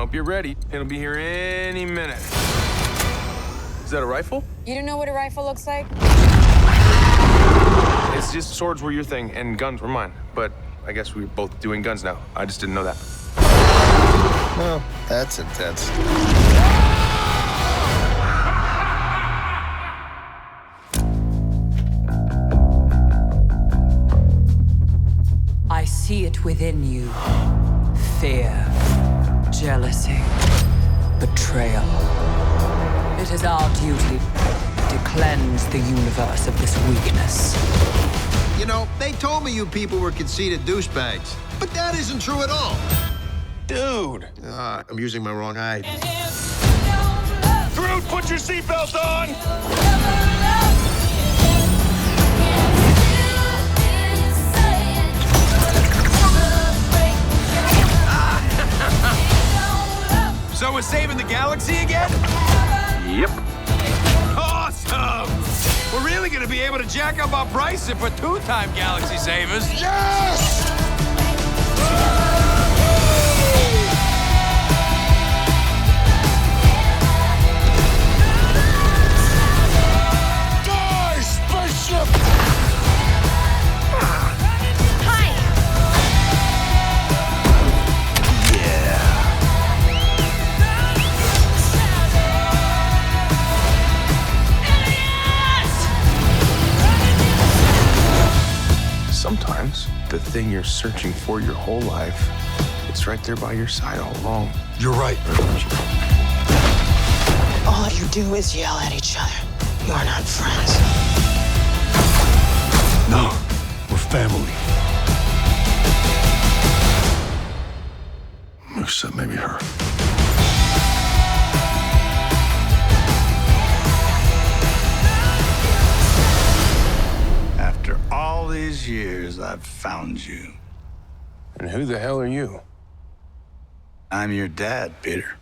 Hope you're ready. It'll be here any minute. Is that a rifle? You don't know what a rifle looks like? It's just swords were your thing and guns were mine. But I guess we're both doing guns now. I just didn't know that. Well, that's intense. I see it within you. Fear, jealousy, betrayal. It is our duty to cleanse the universe of this weakness. You know, they told me you people were conceited douchebags, but that isn't true at all. Dude! I'm using my wrong eye. Groot, put your seatbelt on! So we're saving the galaxy again? Yep. Awesome! We're really gonna be able to jack up our price if we're two-time galaxy savers. Yes! Die, spaceship! Sometimes the thing you're searching for your whole life, it's right there by your side all along. You're right. All you do is yell at each other. You're not friends. No, we're family. Except maybe her. After all these years, I've found you. And who the hell are you? I'm your dad, Peter.